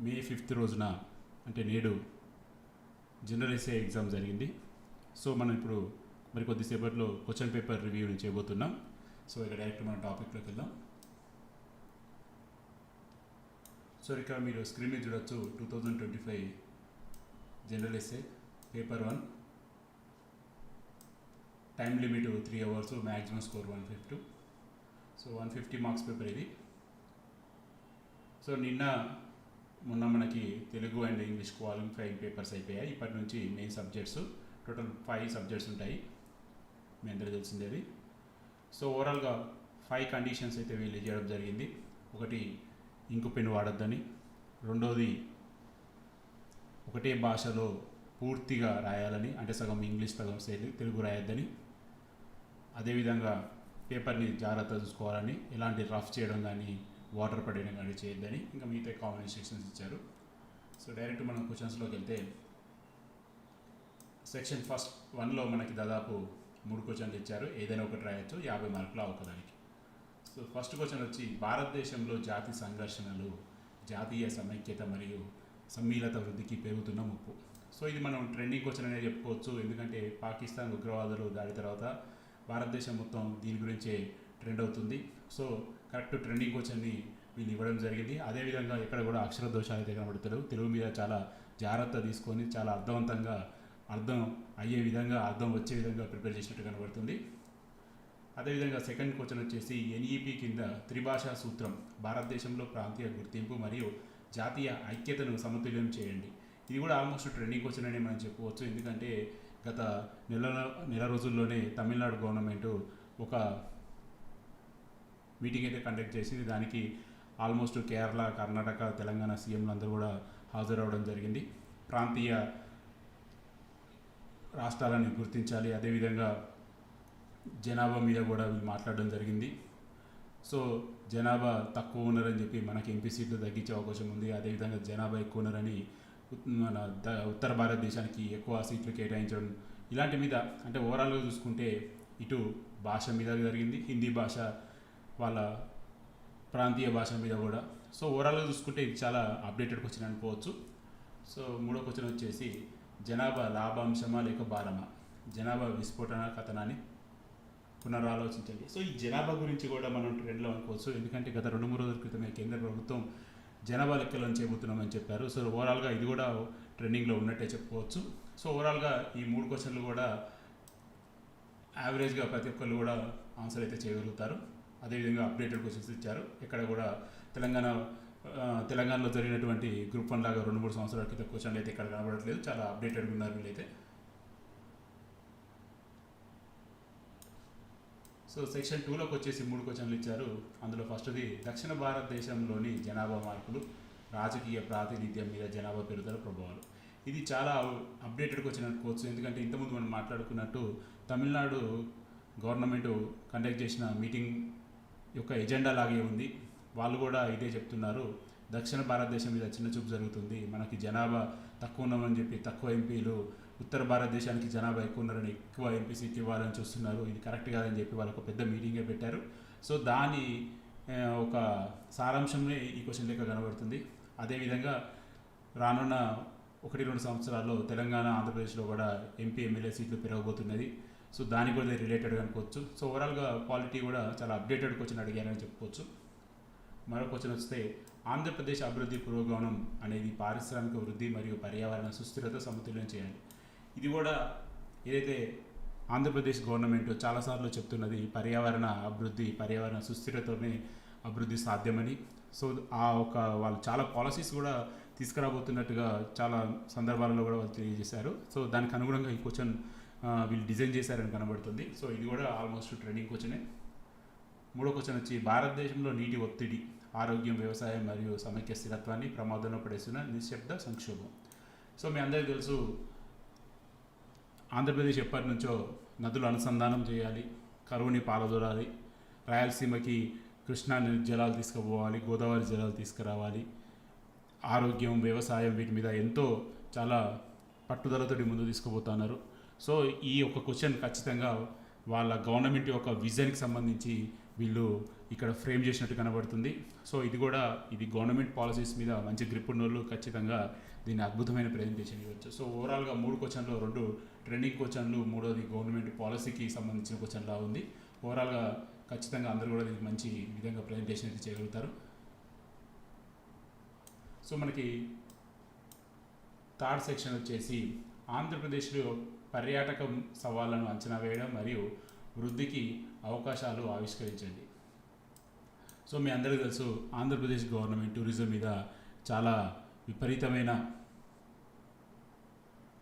మే 5th రోజున అంటే నేడు జనరల్ ఎస్ఏ ఎగ్జామ్ జరిగింది. సో మనం ఇప్పుడు మరి కొద్దిసేపట్లో క్వశ్చన్ పేపర్ రివ్యూని చేయబోతున్నాం. సో ఇక డైరెక్ట్ మన టాపిక్లోకి వెళ్దాం. సో ఇక్కడ మీరు స్క్రీన్ మీద చూడొచ్చు 2025 general SA paper 1, time limit 3 hours, maximum score 150. So 150 marks paper ఇది. సో మొన్న మనకి Telugu and English qualifying papers అయిపోయాయి. ఇప్పటి నుంచి మెయిన్ సబ్జెక్ట్స్ టోటల్ 5 సబ్జెక్ట్స్ ఉంటాయి, మీ అందరూ తెలిసిందేది. సో ఓవరాల్గా 5 కండిషన్స్ అయితే వీళ్ళు చేయడం జరిగింది. ఒకటి, ఇంకు పెన్ వాడొద్దని. రెండోది, ఒకటే భాషలో పూర్తిగా రాయాలని, అంటే సగం ఇంగ్లీష్ సగం తెలుగు రాయొద్దని. అదేవిధంగా పేపర్ని జాగ్రత్త చూసుకోవాలని, ఎలాంటి రఫ్ చేయడం కానీ వాటర్ పడేయడం కానీ చేయొద్దని. ఇంకా మిగతా కామన్ ఇన్స్ట్రక్షన్స్ ఇచ్చారు. సో డైరెక్ట్ మనం క్వశ్చన్స్లోకి వెళ్తే, సెక్షన్ ఫస్ట్ 1లో మనకి దాదాపు 3 క్వశ్చన్లు ఇచ్చారు. ఏదైనా ఒకటి రాయొచ్చు, 50 మార్కులు ఒకదానికి. సో ఫస్ట్ క్వశ్చన్ వచ్చి, భారతదేశంలో జాతి సంఘర్షణలు జాతీయ సమైక్యత మరియు సమ్మిళత వృద్ధికి పెరుగుతున్న ముప్పు. సో ఇది మనం ట్రెండింగ్ క్వశ్చన్ అనేది చెప్పుకోవచ్చు. ఎందుకంటే పాకిస్తాన్ ఉగ్రవాదులు దాడి తర్వాత భారతదేశం మొత్తం దీని గురించే ట్రెండ్ అవుతుంది. సో కరెక్ట్ ట్రెండింగ్ క్వశ్చన్ని వీళ్ళు ఇవ్వడం జరిగింది. అదేవిధంగా ఇక్కడ కూడా అక్షర దోషాలు అయితే కనబడతారు. తెలుగు మీద చాలా జాగ్రత్త తీసుకొని చాలా అర్థవంతంగా అర్థం అయ్యే విధంగా, అర్థం వచ్చే విధంగా ప్రిపేర్ చేసినట్టు కనబడుతుంది. అదేవిధంగా సెకండ్ క్వశ్చన్ వచ్చేసి, ఎన్ఈపి కింద త్రిభాషా సూత్రం భారతదేశంలో ప్రాంతీయ గుర్తింపు మరియు జాతీయ ఐక్యతను సమతుల్యం చేయండి. ఇది కూడా ఆల్మోస్ట్ ట్రెండింగ్ క్వశ్చన్ అని మనం చెప్పుకోవచ్చు. ఎందుకంటే గత నెల రోజుల్లోనే తమిళనాడు గవర్నమెంట్ ఒక మీటింగ్ అయితే కండక్ట్ చేసింది. దానికి ఆల్మోస్ట్ కేరళ, కర్ణాటక, తెలంగాణ సీఎంలు అందరూ కూడా హాజరవడం జరిగింది. ప్రాంతీయ రాష్ట్రాలను గుర్తించాలి, అదేవిధంగా జనాభా మీద కూడా వీళ్ళు మాట్లాడడం జరిగింది. సో జనాభా తక్కువ ఉన్నారని చెప్పి మనకి ఎంపీ సీట్లు తగ్గించే అవకాశం ఉంది. అదేవిధంగా జనాభా ఎక్కువ ఉన్నారని మన ఉత్తర భారతదేశానికి ఎక్కువ సీట్లు కేటాయించడం, ఇలాంటి మీద అంటే ఓవరాల్గా చూసుకుంటే ఇటు భాష మీద జరిగింది, హిందీ భాష వాళ్ళ ప్రాంతీయ భాష మీద కూడా. సో ఓవరాల్గా చూసుకుంటే ఇది చాలా అప్డేటెడ్ క్వశ్చన్ అనుకోవచ్చు. సో మూడో క్వశ్చన్ వచ్చేసి, జనాభా లాభాంశమా లేక భారమా, జనాభా విస్ఫోటన కథనాన్ని పునరాలోచించండి. సో ఈ జనాభా గురించి కూడా మనం ట్రెండ్లో అనుకోవచ్చు. ఎందుకంటే గత 2-3 రోజుల క్రితమే కేంద్ర ప్రభుత్వం జనాభా లెక్కలను చేయబోతున్నామని చెప్పారు. సో ఓవరాల్గా ఇది కూడా ట్రెండింగ్లో ఉన్నట్టే చెప్పుకోవచ్చు. సో ఓవరాల్గా ఈ 3 క్వశ్చన్లు కూడా యావరేజ్గా ప్రతి ఒక్కళ్ళు కూడా ఆన్సర్ అయితే చేయగలుగుతారు. అదేవిధంగా అప్డేటెడ్ క్వశ్చన్స్ ఇచ్చారు. ఇక్కడ కూడా తెలంగాణలో జరిగినటువంటి గ్రూప్ 1 లాగా 2-3 సంవత్సరాల క్రితం క్వశ్చన్లు అయితే ఇక్కడ కనబడట్లేదు. చాలా అప్డేటెడ్గా ఉన్నారు వీళ్ళైతే. సో సెక్షన్ 2లోకి వచ్చేసి 3 క్వశ్చన్లు ఇచ్చారు. అందులో ఫస్ట్ది, దక్షిణ భారతదేశంలోని జనాభా మార్పులు రాజకీయ ప్రాతినిధ్యం మీద జనాభా పెరుగుదల ప్రభావాలు. ఇది చాలా అప్డేటెడ్ క్వశ్చన్ అనుకోవచ్చు. ఎందుకంటే ఇంతకుముందు మనం మాట్లాడుకున్నట్టు తమిళనాడు గవర్నమెంట్ కండక్ట్ చేసిన మీటింగ్ యొక్క ఎజెండా లాగే ఉంది. వాళ్ళు కూడా ఇదే చెప్తున్నారు, దక్షిణ భారతదేశం మీద చిన్న చూపు జరుగుతుంది, మనకి జనాభా తక్కువ ఉన్నామని చెప్పి తక్కువ ఎంపీలు, ఉత్తర భారతదేశానికి జనాభా ఎక్కువ ఉన్నారని ఎక్కువ ఎంపీ సీట్లు ఇవ్వాలని చూస్తున్నారు, ఇది కరెక్ట్ కాదని చెప్పి వాళ్ళు ఒక పెద్ద మీటింగే పెట్టారు. సో దాని ఒక సారాంశమే ఈ క్వశ్చన్ లెక్క కనబడుతుంది. అదేవిధంగా రానున్న 1-2 సంవత్సరాల్లో తెలంగాణ, ఆంధ్రప్రదేశ్లో కూడా ఎంపీ, ఎమ్మెల్యే సీట్లు పెరగబోతున్నది. సో దానికి కూడా రిలేటెడ్గా అనుకోవచ్చు. సో ఓవరాల్గా క్వాలిటీ కూడా చాలా అప్డేటెడ్ క్వశ్చన్ అడిగారని చెప్పుకోవచ్చు. మరో క్వశ్చన్ వస్తే, ఆంధ్రప్రదేశ్ అభివృద్ధి పురోగమనం అనేది పారిశ్రామిక వృద్ధి మరియు పర్యావరణ సుస్థిరత సమతుల్యం చేయాలి. ఇది కూడా ఏదైతే ఆంధ్రప్రదేశ్ గవర్నమెంట్ చాలాసార్లు చెప్తున్నది, పర్యావరణ అభివృద్ధి, పర్యావరణ సుస్థిరతతోనే అభివృద్ధి సాధ్యమని. సో వాళ్ళు చాలా పాలసీస్ కూడా తీసుకురాబోతున్నట్టుగా చాలా సందర్భాలలో కూడా వాళ్ళు తెలియజేశారు. సో దానికి అనుగుణంగా ఈ క్వశ్చన్ వీళ్ళు డిజైన్ చేశారని కనబడుతుంది. సో ఇది కూడా ఆల్మోస్ట్ ట్రెండింగ్ క్వశ్చనే. మూడో క్వశ్చన్ వచ్చి, భారతదేశంలో నీటి ఒత్తిడి, ఆరోగ్యం, వ్యవసాయం మరియు సమైక్య స్థిరత్వాన్ని ప్రమాదంలో పడేస్తున్న నిశ్శబ్ద సంక్షోభం. సో మీ అందరికీ తెలుసు, ఆంధ్రప్రదేశ్ ఎప్పటి నుంచో నదులు అనుసంధానం చేయాలి, కరువుని పాలదొరాలి, రాయలసీమకి కృష్ణా జలాలు తీసుకుపోవాలి, గోదావరి జలాలు తీసుకురావాలి, ఆరోగ్యం, వ్యవసాయం వీటి మీద ఎంతో చాలా పట్టుదలతోటి ముందు తీసుకుపోతున్నారు. సో ఈ ఒక క్వశ్చన్ ఖచ్చితంగా వాళ్ళ గవర్నమెంట్ యొక్క విజన్కి సంబంధించి వీళ్ళు ఇక్కడ ఫ్రేమ్ చేసినట్టు కనబడుతుంది. సో ఇది గవర్నమెంట్ పాలసీస్ మీద మంచి గ్రిప్ ఉన్న వాళ్ళు ఖచ్చితంగా దీన్ని అద్భుతమైన ప్రజెంటేషన్ ఇవ్వచ్చు. సో ఓవరాల్గా 3 క్వశ్చన్లో 2 ట్రెండింగ్ క్వశ్చన్లు, మూడోది గవర్నమెంట్ పాలసీకి సంబంధించిన క్వశ్చన్లా ఉంది. ఓవరాల్గా ఖచ్చితంగా అందరూ కూడా దీనికి మంచి విధంగా ప్రజెంటేషన్ అయితే చేయగలుగుతారు. సో మనకి థర్డ్ సెక్షన్ వచ్చేసి ఆంధ్రప్రదేశ్లో పర్యాటకం సవాళ్లను అంచనా వేయడం మరియు వృద్ధికి అవకాశాలు ఆవిష్కరించండి. సో మీ అందరికీ తెలుసు, ఆంధ్రప్రదేశ్ గవర్నమెంట్ టూరిజం మీద చాలా విపరీతమైన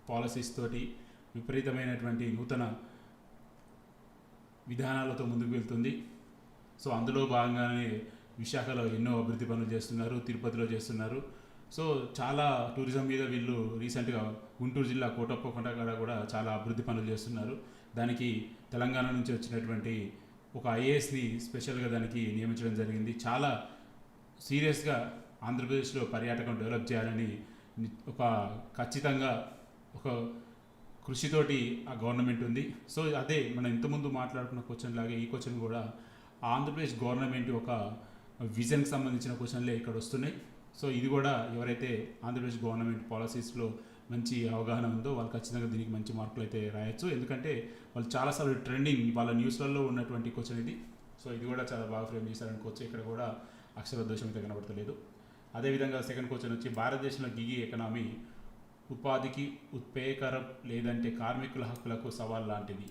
పాలసీస్ తోటి, విపరీతమైనటువంటి నూతన విధానాలతో ముందుకు వెళ్తుంది. సో అందులో భాగంగానే విశాఖలో ఎన్నో అభివృద్ధి పనులు చేస్తున్నారు, తిరుపతిలో చేస్తున్నారు. సో చాలా టూరిజం మీద వీళ్ళు రీసెంట్గా గుంటూరు జిల్లా కోటప్పకొండ కాడ కూడా చాలా అభివృద్ధి పనులు చేస్తున్నారు. దానికి తెలంగాణ నుంచి వచ్చినటువంటి ఒక ఐఏఎస్ని స్పెషల్గా దానికి నియమించడం జరిగింది. చాలా సీరియస్గా ఆంధ్రప్రదేశ్లో పర్యాటకం డెవలప్ చేయాలని ఖచ్చితంగా ఒక కృషితోటి ఆ గవర్నమెంట్ ఉంది. సో అదే మనం ఇంతకుముందు మాట్లాడుకున్న క్వశ్చన్ లాగే ఈ క్వశ్చన్ కూడా ఆంధ్రప్రదేశ్ గవర్నమెంట్ ఒక విజన్కి సంబంధించిన క్వశ్చన్లే ఇక్కడ వస్తున్నాయి. సో ఇది కూడా ఎవరైతే ఆంధ్రప్రదేశ్ గవర్నమెంట్ పాలసీస్లో మంచి అవగాహన ఉందో వాళ్ళు ఖచ్చితంగా దీనికి మంచి మార్కులు అయితే రాయొచ్చు. ఎందుకంటే వాళ్ళు చాలాసార్లు ట్రెండింగ్ వాళ్ళ న్యూస్లలో ఉన్నటువంటి క్వశ్చన్ ఇది. సో ఇది కూడా చాలా బాగా ఫ్రేమ్ చేశారనుకోవచ్చు. ఇక్కడ కూడా అక్షరదోషం అయితే కనబడతలేదు. అదేవిధంగా సెకండ్ క్వశ్చన్ వచ్చి భారతదేశంలో గిగ్ ఎకనామీ ఉపాధికి ఉత్పేకరం లేదంటే కార్మికుల హక్కులకు సవాల్ లాంటిది.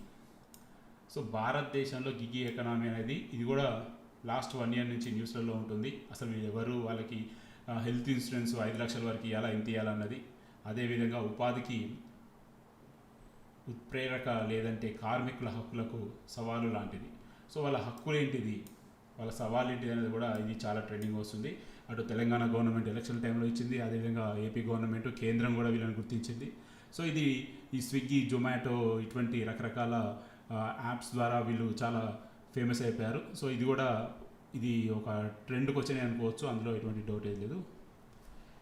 సో భారతదేశంలో గిగ్ ఎకనామీ అనేది ఇది కూడా లాస్ట్ 1 year నుంచి న్యూస్లలో ఉంటుంది. అసలు ఎవరు వాళ్ళకి హెల్త్ ఇన్సూరెన్స్ 5 లక్షల వరకు ఇవ్వాలా, ఎంత ఇవ్వాలన్నది. అదేవిధంగా ఉపాధికి ఉత్ప్రేరక లేదంటే కార్మికుల హక్కులకు సవాలు లాంటిది. సో వాళ్ళ హక్కులు ఏంటిది, వాళ్ళ సవాలు ఏంటిది అనేది కూడా ఇది చాలా ట్రెండింగ్ వస్తుంది. అటు తెలంగాణ గవర్నమెంట్ ఎలక్షన్ టైంలో ఇచ్చింది, అదేవిధంగా ఏపీ గవర్నమెంట్, కేంద్రం కూడా వీళ్ళని గుర్తించింది. సో ఈ స్విగ్గీ, జొమాటో ఇటువంటి రకరకాల యాప్స్ ద్వారా వీళ్ళు చాలా ఫేమస్ అయిపోయారు. సో ఇది ఒక ట్రెండ్ క్వశ్చన్ అనుకోవచ్చు, అందులో ఎటువంటి డౌట్ ఏం లేదు.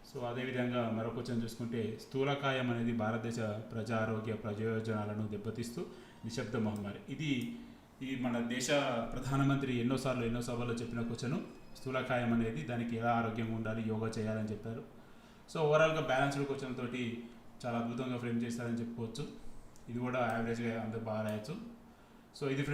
సో అదేవిధంగా మరో క్వశ్చన్ చూసుకుంటే స్థూలకాయం అనేది భారతదేశ ప్రజా ఆరోగ్య ప్రయోజనాలను దెబ్బతీస్తూ నిశ్శబ్ద మహమ్మారి. ఇది మన దేశ ప్రధానమంత్రి ఎన్నో సభల్లో చెప్పిన క్వశ్చన్. స్థూలకాయం అనేది దానికి ఎలా ఆరోగ్యంగా ఉండాలి, యోగా చేయాలని చెప్పారు. సో ఓవరాల్గా బ్యాలెన్స్డ్ క్వశ్చన్ తోటి చాలా అద్భుతంగా ఫ్రేమ్ చేస్తారని చెప్పుకోవచ్చు. ఇది కూడా యావరేజ్గా అందరూ బాగా రాయొచ్చు. సో ఇది